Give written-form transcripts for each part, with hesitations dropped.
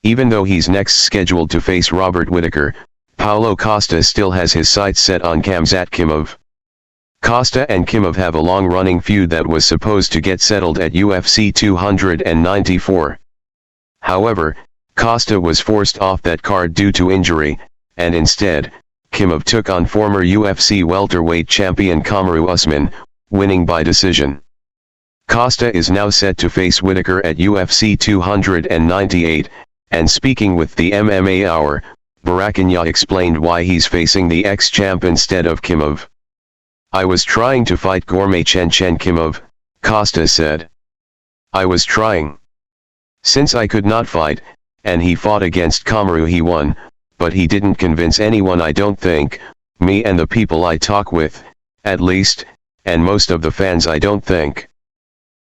Even though he's next scheduled to face Robert Whittaker, Paulo Costa still has his sights set on Khamzat Chimaev. Costa and Chimaev have a long-running feud that was supposed to get settled at UFC 294. However, Costa was forced off that card due to injury, and instead, Chimaev took on former UFC welterweight champion Kamaru Usman, winning by decision. Costa is now set to face Whittaker at UFC 298, and speaking with the MMA Hour, Borrachinha explained why he's facing the ex-champ instead of Chimaev. "I was trying to fight Gourmet Chen Chen Chimaev," Costa said. "I was trying. Since I could not fight, and he fought against Kamaru, he won, but he didn't convince anyone, I don't think, me and the people I talk with, at least, and most of the fans, I don't think.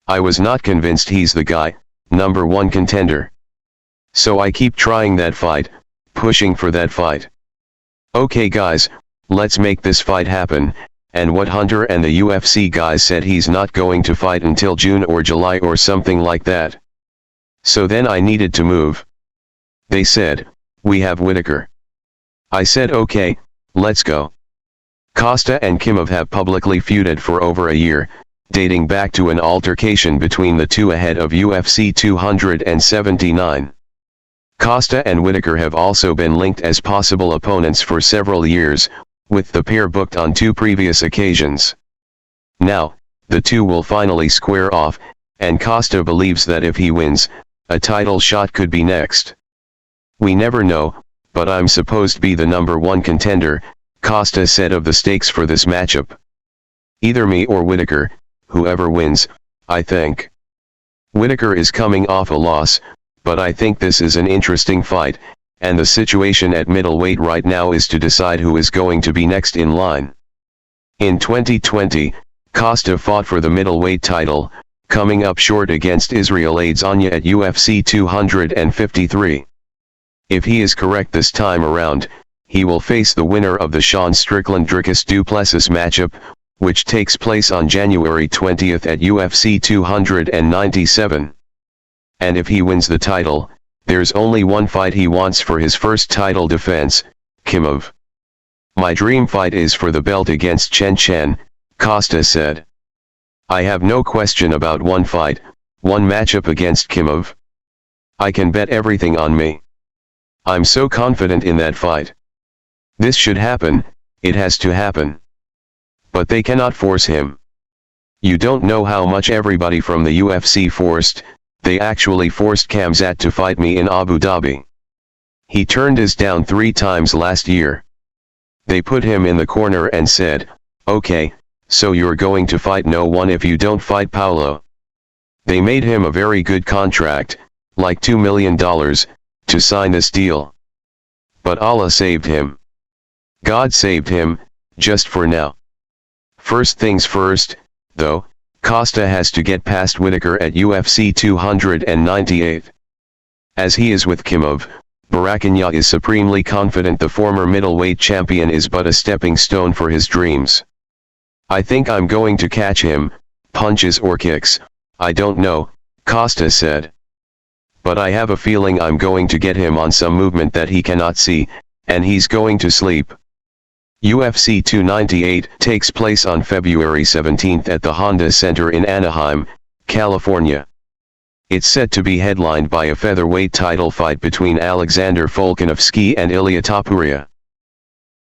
I was not convinced he's the guy, #1 contender. So I keep trying that fight, pushing for that fight. Okay guys, let's make this fight happen," and what Hunter and the UFC guys said, he's not going to fight until June or July or something like that. So then I needed to move. They said, "We have Whittaker." I said okay, let's go. Costa and Chimaev have publicly feuded for over a year, dating back to an altercation between the two ahead of UFC 279. Costa and Whittaker have also been linked as possible opponents for several years, with the pair booked on 2 previous occasions. Now, the two will finally square off, and Costa believes that if he wins, a title shot could be next. "We never know, but I'm supposed to be the #1 contender," Costa said of the stakes for this matchup. "Either me or Whittaker, whoever wins, I think. Whittaker is coming off a loss, but I think this is an interesting fight, and the situation at middleweight right now is to decide who is going to be next in line." In 2020, Costa fought for the middleweight title, coming up short against Israel Adesanya at UFC 253. If he is correct this time around, he will face the winner of the Sean Strickland-Dricus du Plessis matchup, which takes place on January 20th at UFC 297. And if he wins the title, there's only one fight he wants for his first title defense, Chimaev. "My dream fight is for the belt against Chen Chen," Costa said. "I have no question about one fight, one matchup against Chimaev. I can bet everything on me. I'm so confident in that fight. This should happen, it has to happen. But they cannot force him. You don't know how much everybody from the UFC forced. They actually forced Khamzat to fight me in Abu Dhabi. He turned us down 3 times last year. They put him in the corner and said, 'Okay, so you're going to fight no one if you don't fight Paulo.' They made him a very good contract, like $2 million, to sign this deal. But Allah saved him. God saved him, just for now. First things first, though, Costa has to get past Whittaker at UFC 298. As he is with Chimaev, Borrachinha is supremely confident the former middleweight champion is but a stepping stone for his dreams. "I think I'm going to catch him, punches or kicks, I don't know," Costa said. "But I have a feeling I'm going to get him on some movement that he cannot see, and he's going to sleep." UFC 298 takes place on February 17 at the Honda Center in Anaheim, California. It's set to be headlined by a featherweight title fight between Alexander Volkanovski and Ilia Topuria.